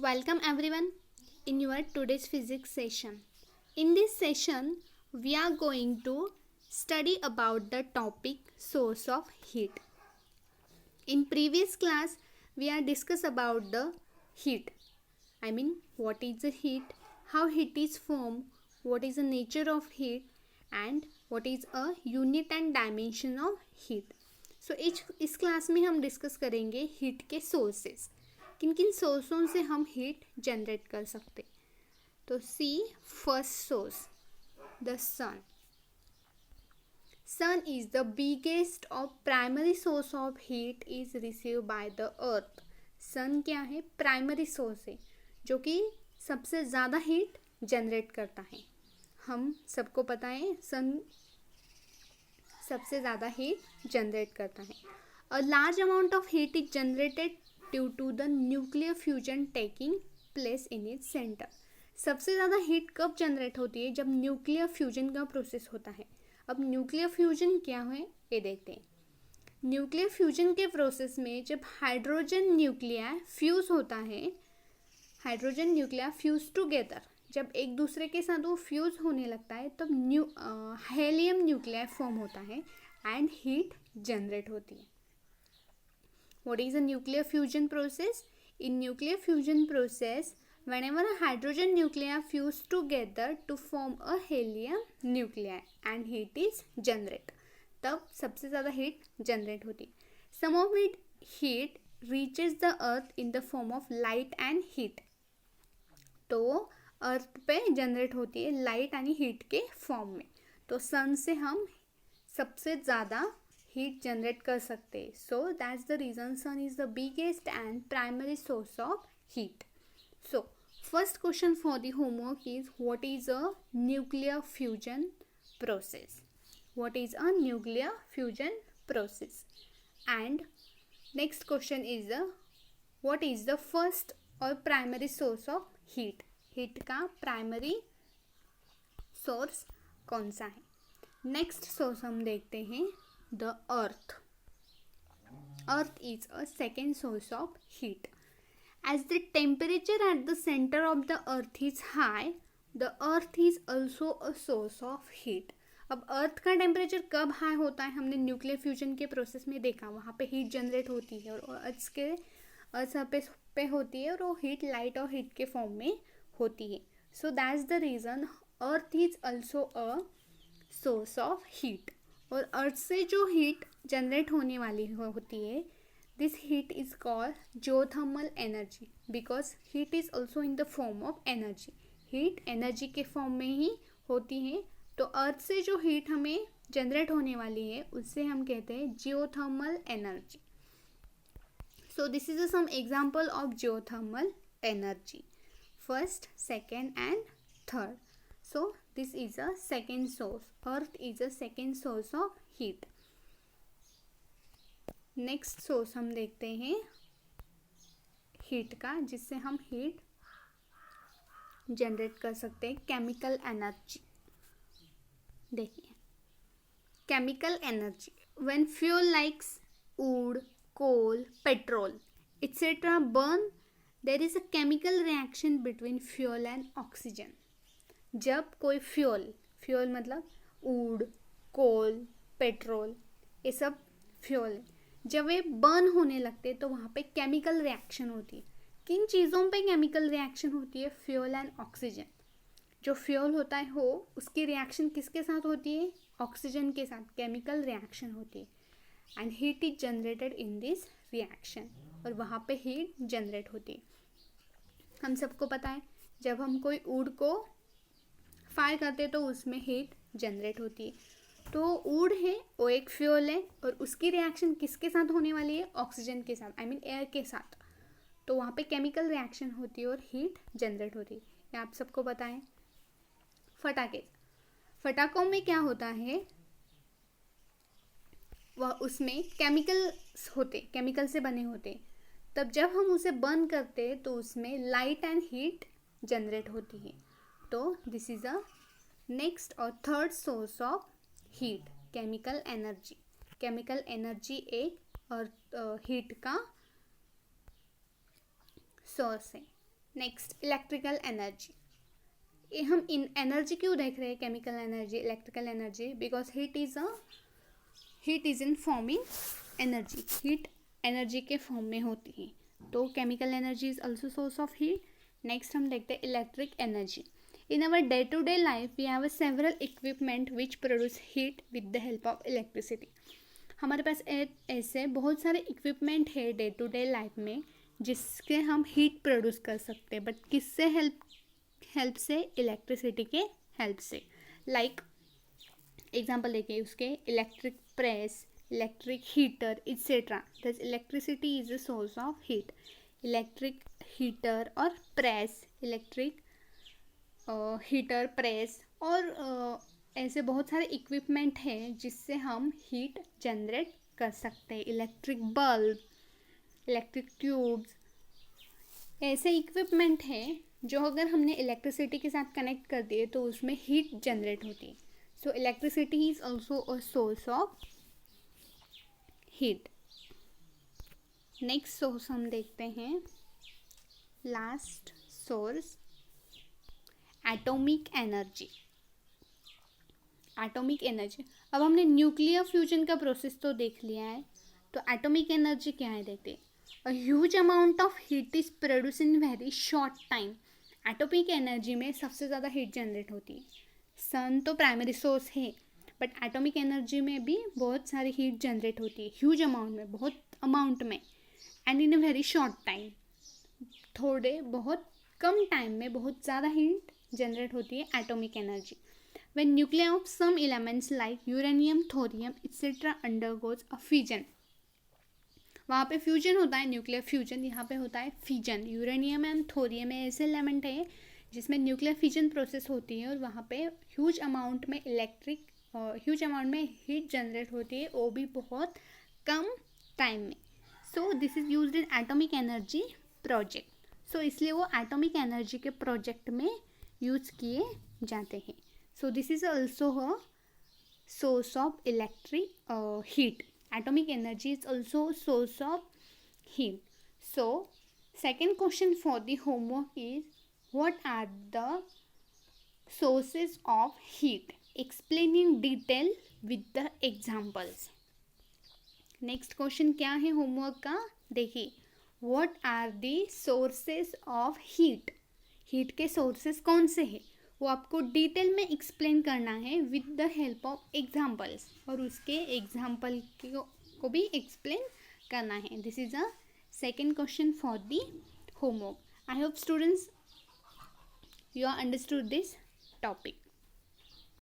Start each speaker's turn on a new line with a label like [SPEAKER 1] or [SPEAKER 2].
[SPEAKER 1] Welcome everyone in your today's physics session. In this session, we are going to study about the topic source of heat. In previous class, we are discuss about the heat. What is the heat, how heat is formed, what is the nature of heat, and what is a unit and dimension of heat. So इस class में हम discuss करेंगे heat के sources. किन किन सोर्सों से हम heat generate कर सकते. तो see first source, the sun. Sun is the biggest और primary source of heat is receive by the earth. Sun क्या है? प्राइमरी सोर्स है जो कि सबसे ज़्यादा हीट जनरेट करता है. हम सबको पता है सन सबसे ज़्यादा हीट जनरेट करता है. A large amount of heat is generated due to the nuclear fusion taking place in its centre. सबसे ज़्यादा हीट कब जनरेट होती है? जब न्यूक्लियर फ्यूजन का प्रोसेस होता है. अब न्यूक्लियर फ्यूजन क्या है ये देखते हैं. न्यूक्लियर फ्यूजन के प्रोसेस में जब हाइड्रोजन न्यूक्लिया फ्यूज होता है, हाइड्रोजन न्यूक्लिया फ्यूज टुगेदर, जब एक दूसरे के साथ वो फ्यूज होने लगता है तब हेलियम न्यूक्लिया फॉर्म होता है एंड हीट जनरेट होती है. What is a nuclear fusion process? In nuclear fusion process, whenever a hydrogen nuclei fuse together to form a helium nuclei and heat is generate, तब सबसे ज़्यादा heat generate होती. Some of it heat reaches the earth in the form of light and heat. तो अर्थ पे generate होती है light यानी heat के फॉर्म में. तो सन से हम सबसे ज़्यादा हीट जनरेट कर सकते हैं. So that's the reason sun is the biggest and primary source of heat. So first question for the homework is what is a nuclear fusion process. What is a nuclear fusion process. And next question is what is the first और primary source of heat. Heat का primary source कौन सा है? Next source हम देखते हैं the earth. Earth is a second source of heat. As the temperature at the center of the earth is high, the earth is also a source of heat. अब अर्थ का temperature कब high होता है? हमने nuclear fusion के process में देखा, वहाँ पे हीट जनरेट होती है और अर्थ सरफेस पे होती है और वो हीट लाइट और हीट के फॉर्म में होती है. सो that's the reason earth is also a source of heat. और अर्थ से जो हीट जनरेट होने वाली होती है, this heat is called geothermal energy because heat is also in the form of energy. Heat energy के फॉर्म में ही होती है. तो अर्थ से जो हीट हमें जनरेट होने वाली है उससे हम कहते हैं geothermal energy. So this is some example of geothermal energy. First, second and third. So this is a second source. Earth is a second source of heat. Next source हम देखते हैं हीट का, जिससे हम हीट जनरेट कर सकते हैं. Chemical energy. देखिए, chemical energy. When fuel like wood, coal, petrol, etc. burn, there is a chemical reaction between fuel and oxygen. जब कोई फ्यूल मतलब वुड, कोल, पेट्रोल, ये सब फ्यूल है, जब वे बर्न होने लगते हैं तो वहाँ पे केमिकल रिएक्शन होती है. किन चीज़ों पे केमिकल रिएक्शन होती है? Fuel and oxygen. जो फ्यूल होता है हो उसकी रिएक्शन किसके साथ होती है? ऑक्सीजन के साथ केमिकल रिएक्शन होती है and heat is generated in this reaction. और वहाँ पे हीट जनरेट होती है. हम सबको पता है जब हम कोई वुड को फायर करते तो उसमें हीट जनरेट होती है. तो वुड है वो एक फ्यूल है और उसकी रिएक्शन किसके साथ होने वाली है? ऑक्सीजन के साथ, एयर के साथ. तो वहाँ पे केमिकल रिएक्शन होती है और हीट जनरेट होती है. ये आप सबको पता है. फटाकों में क्या होता है? वह उसमें केमिकल से बने होते. तब जब हम उसे बर्न करते हैं तो उसमें लाइट एंड हीट जनरेट होती है. तो दिस इज अ नेक्स्ट और third source of heat, chemical energy. Chemical energy एक और हीट का सोर्स है. Next electrical energy. ये हम इन एनर्जी क्यों देख रहे हैं, chemical energy, electrical energy, because heat is in forming energy. Heat energy के फॉर्म में होती है, तो chemical energy is also source of heat. Next हम देखते हैं electric energy. In our day to day life we have several equipment which produce heat with the help of electricity. हमारे पास ऐसे बहुत सारे इक्विपमेंट है डे टू डे लाइफ में जिसके हम हीट प्रोड्यूस कर सकते हैं, बट किससे हेल्प से, इलेक्ट्रिसिटी के हेल्प से. लाइक एग्जाम्पल देखिए उसके, electric press, electric heater etcetera. This electricity is a source of heat. Electric heater और प्रेस, इलेक्ट्रिक हीटर, प्रेस और ऐसे बहुत सारे इक्विपमेंट हैं जिससे हम हीट जनरेट कर सकते हैं. इलेक्ट्रिक बल्ब, इलेक्ट्रिक ट्यूब्स, ऐसे इक्विपमेंट हैं जो अगर हमने इलेक्ट्रिसिटी के साथ कनेक्ट कर दिए तो उसमें हीट जनरेट होती है. So electricity is also a source of heat. Next source हम देखते हैं, last source, atomic energy. Atomic energy, अब हमने न्यूक्लियर फ्यूजन का प्रोसेस तो देख लिया है, तो एटॉमिक एनर्जी क्या है देखते हैं. A huge amount of heat is produce in very short time. Atomic energy में सबसे ज़्यादा हीट जनरेट होती है. सन तो प्राइमरी सोर्स है, बट एटॉमिक एनर्जी में भी बहुत सारी हीट जनरेट होती है, ह्यूज अमाउंट में, बहुत अमाउंट में, and in a very short time, थोड़े बहुत कम टाइम में बहुत ज़्यादा हीट जनरेट होती है atomic energy. When nuclei of some elements like uranium, thorium, etc. undergoes a fission, वहाँ पे फ्यूजन होता है, न्यूक्लियर फ्यूजन. यहाँ पे होता है फिजन. यूरेनियम एंड थोरियम में ऐसे एलिमेंट है जिसमें न्यूक्लियर फिजन प्रोसेस होती है और वहाँ पे ह्यूज अमाउंट में हीट जनरेट होती है, वो भी बहुत कम टाइम में. So this is used in atomic energy project. सो इसलिए वो एटॉमिक एनर्जी के प्रोजेक्ट में यूज किए जाते हैं. So this is also a source of electric heat. Atomic energy is also a source of heat. So second question for the homework is, what are the sources of heat? Explain in detail with the examples. Next question क्या है homework का, देखिए, what are the sources of heat? Heat के sources कौन से हैं वो आपको डिटेल में एक्सप्लेन करना है with the help of examples, और उसके एग्जाम्पल को भी एक्सप्लेन करना है. This is a second question for the homework. I hope students you understood this topic.